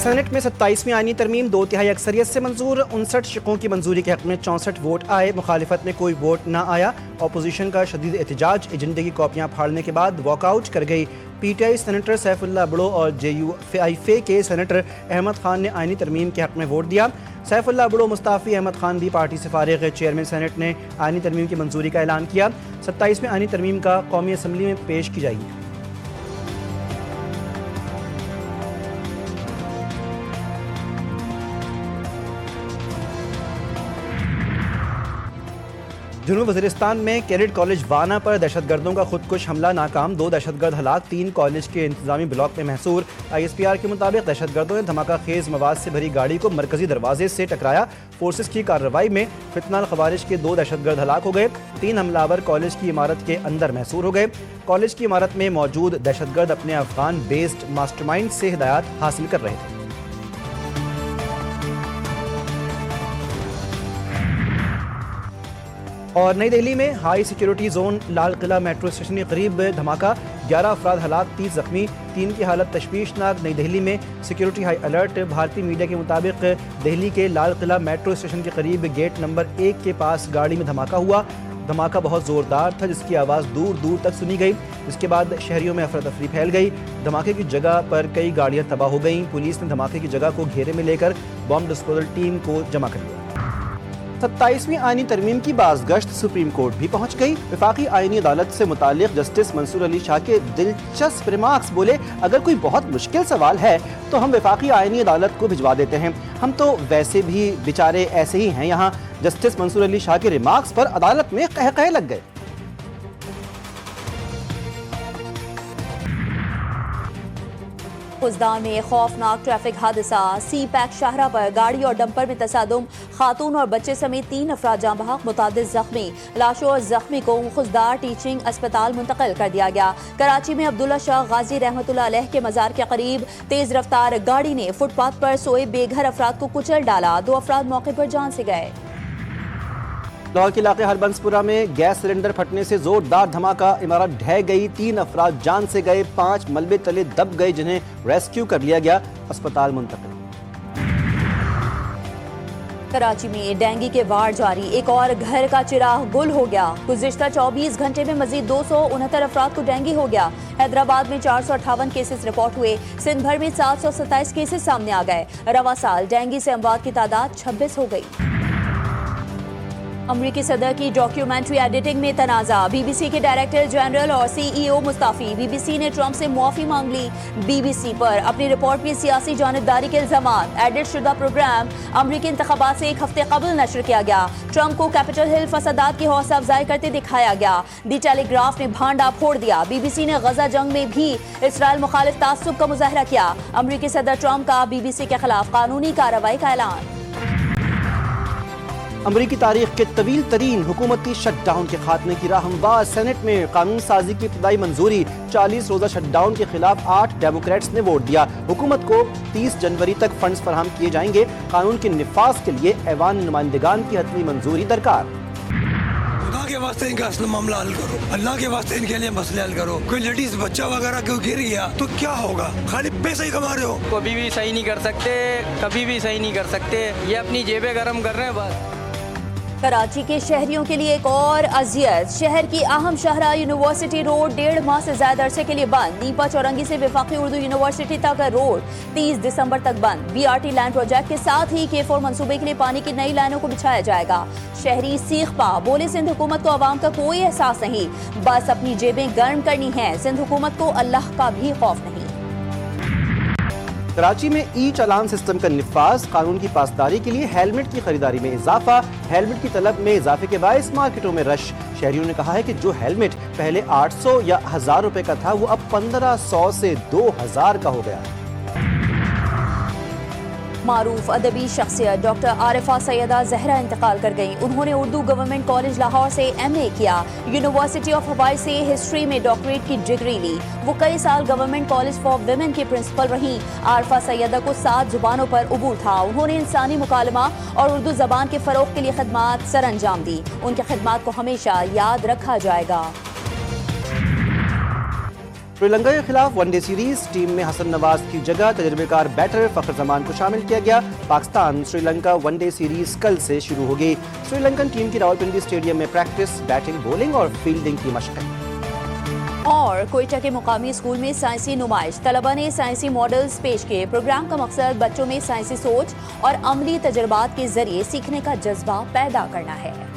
Senate में 27वीं आईनी तरमीम 2/3 अक्सरियत से मंजूर। 59 शिकों की मंजूरी के हक में 64 वोट आए, मुखालिफत में कोई वोट ना आया। अपोजिशन का शदीद एहतजाज, एजेंडे की कॉपियाँ फाड़ने के बाद वॉकआउट कर गई। PTI सेनेटर सैफुल्लाह बुड़ो और JUFA के सेनेटर अहमद खान ने आईनी तरमीम के हक में वोट दिया। सैफुल्लाह बुड़ो मुस्ताफ़ी, अहमद खान भी पार्टी से फारिग। चेयरमैन सेनेट ने आईनी तरमीम की मंजूरी का ऐलान किया। 27वीं आईनी तरमीम का कौमी असम्बली में पेश की जाएगी। जुनूब वज़ीरिस्तान में कैडेट कॉलेज वाना पर दहशतगर्दों का खुदकुश हमला नाकाम। 2 दहशतगर्द हलाक, 3 कॉलेज के इंतजामी ब्लॉक में महसूर। ISPR के मुताबिक दहशतगर्दों ने धमाका खेज मवाद से भरी गाड़ी को मरकजी दरवाजे से टकराया। फोर्सेस की कार्रवाई में फितनाल खवारिज के 2 दहशतगर्द हलाक हो गए। 3 हमलावर कॉलेज की इमारत के अंदर महसूर हो गए। कॉलेज की इमारत में मौजूद दहशतगर्द अपने अफगान बेस्ड मास्टरमाइंड से हिदायत हासिल कर रहे थे। और नई दिल्ली में high security zone Lal Qila metro station के करीब धमाका, 11 अफराद हलाक, 30 जख्मी, 3 की हालत तशवीशनाक। नई दिल्ली में सिक्योरिटी हाई अलर्ट। भारतीय मीडिया के मुताबिक दिल्ली के लाल किला मेट्रो स्टेशन के करीब गेट नंबर 1 के पास गाड़ी में धमाका हुआ। धमाका बहुत जोरदार था, जिसकी आवाज़ दूर दूर तक सुनी गई। इसके बाद शहरियों में अफरा तफरी फैल गई। धमाके की जगह पर कई गाड़ियां तबाह हो गईं। पुलिस ने धमाके की जगह को घेरे में लेकर बॉम्ब डिस्पोजल टीम को जमा कर लिया। 27वीं आईनी तरमीम की बाज़गश्त सुप्रीम कोर्ट भी पहुंच गई। वफाकी आईनी अदालत से मुतालिक जस्टिस मंसूर अली शाह के दिलचस्प रिमार्क्स। बोले, अगर कोई बहुत मुश्किल सवाल है तो हम वफाकी आईनी अदालत को भिजवा देते हैं, हम तो वैसे भी बेचारे ऐसे ही हैं यहाँ। जस्टिस मंसूर अली शाह के रिमार्क्स पर अदालत में कहकहे लग गए। खुजदान में खौफनाक ट्रैफिक हादसा। CPAC शाहरा पर गाड़ी और डंपर में तसादुम, खातून और बच्चे समेत 3 अफराद जाँ बहक, मुतादिद जख्मी। लाशों और जख्मी को खुजदार टीचिंग अस्पताल मुंतकिल कर दिया गया। कराची में अब्दुल्ला शाह गाजी रहमतुल्लाह अलैह के मज़ार के करीब तेज रफ्तार गाड़ी ने फुटपाथ पर सोए बेघर अफराद को कुचल डाला। 2 अफराद मौके पर जान से गए। लाहौर के इलाके हरबंसपुरा में गैस सिलेंडर फटने से जोरदार धमाका, इमारत ढह गई, 3 अफराद जान से गए, 5 मलबे तले दब गए, जिन्हें रेस्क्यू कर लिया गया, अस्पताल मुंतकिल। कराची में डेंगू के वार जारी, एक और घर का चिराग गुल हो गया। गुज़िश्ता 24 घंटे में मजीद 269 अफराद को डेंगू हो गया। हैदराबाद में 458 केसेस रिपोर्ट हुए। सिंध भर में 727 केसेस सामने आ गए। रवा साल डेंगू से अमवात की तादाद 26 हो गई। अमरीकी सदर की डॉक्यूमेंट्री एडिटिंग में तनाज़ा। BBC के डायरेक्टर जनरल और CEO मुस्ताफ़ी। BBC ने ट्रंप से मुआफ़ी मांग ली। BBC पर अपनी रिपोर्ट में सियासी जानिबदारी के इल्ज़ामात। एडिट शुदा प्रोग्राम अमरीकी इंतख़ाबात से 1 हफ्ते कबल नशर किया गया। ट्रंप को कैपिटल हिल फसादात की हौसला अफजाई करते दिखाया गया। दी टेलीग्राफ ने भांडा फोड़ दिया। BBC ने गजा जंग में भी इसराइल मुखालिफ तासुब का मुजाहरा किया। अमरीकी सदर ट्रंप का BBC के खिलाफ कानूनी कार्रवाई का ऐलान। अमरीकी तारीख के तवील तरीन हुकूमती शटडाउन के खात्मे की राह हमवार। सेनेट में कानून साजी की इब्तदाई मंजूरी। 40 रोजा शटडाउन के खिलाफ 8 डेमोक्रेट्स ने वोट दिया। हुकूमत को 30 जनवरी तक फंड्स फराहम किए जाएंगे। कानून के निफाज के लिए ऐवान नुमाइंदगान की हतमी मंजूरी दरकार। अल्लाह के वास्ते इनका असल मामला हल करो, अल्लाह के वास्ते इनके लिए मसले हल करो। कोई लेडीज बच्चा वगैरह क्यों गिर गया तो क्या होगा? खाली पैसा ही कमा रहे हो। कभी भी सही नहीं कर सकते, कभी भी सही नहीं कर सकते। ये अपनी जेबें गर्म कर रहे हैं बस। कराची के शहरियों के लिए एक और अजियत। शहर की अहम शाहरा यूनिवर्सिटी रोड 1.5 माह से ज्यादा अरसे के लिए बंद। नीपा चौरंगी से वफाकी उर्दू यूनिवर्सिटी तक का रोड 30 दिसंबर तक बंद। BRT लैंड प्रोजेक्ट के साथ ही K4 मंसूबे के लिए पानी की नई लाइनों को बिछाया जाएगा। शहरी सीख पा बोले, सिंध हुकूमत को आवाम का कोई एहसास नहीं, बस अपनी जेबें गर्म करनी है। सिंध हुकूमत को अल्लाह का भी खौफ नहीं। कराची में चालान सिस्टम का निफाज। कानून की पासदारी के लिए हेलमेट की खरीदारी में इजाफा। हेलमेट की तलब में इजाफे के बायस मार्केटों में रश। शहरियों ने कहा है कि जो हेलमेट पहले 800 या 1000 रुपए का था, वो अब 1500 से 2000 का हो गया। मारूफ अदबी शख्सियत डॉक्टर आरिफा सैयदा जहरा इंतकाल कर गई। उन्होंने उर्दू गवर्नमेंट कॉलेज लाहौर से MA किया। यूनिवर्सिटी ऑफ हवाई से हिस्ट्री में डॉक्टरेट की डिग्री ली। वो कई साल गवर्नमेंट कॉलेज फॉर विमेन की प्रिंसिपल रहीं। आरिफा सैयदा को 7 जुबानों पर उबूर था। उन्होंने इंसानी मुकालमा और उर्दू जबान के फरोग के लिए खिदमात सर अंजाम दी। उनकी खिदमात को हमेशा याद रखा जाएगा। श्रीलंका के खिलाफ वनडे सीरीज टीम में हसन नवाज की जगह तजर्बेकार बैटर फखर जमान को शामिल किया गया। पाकिस्तान श्रीलंका वनडे सीरीज कल से शुरू होगी। श्रीलंकन टीम की रावलपिंडी स्टेडियम में प्रैक्टिस, बैटिंग, बॉलिंग और फील्डिंग की मशक़ें। और कोयटा के मुकामी स्कूल में साइंसी नुमाइश, तलबा ने साइंसी मॉडल्स पेश किए। प्रोग्राम का मकसद बच्चों में साइंसी सोच और अमली तजर्बात के जरिए सीखने का जज्बा पैदा करना है।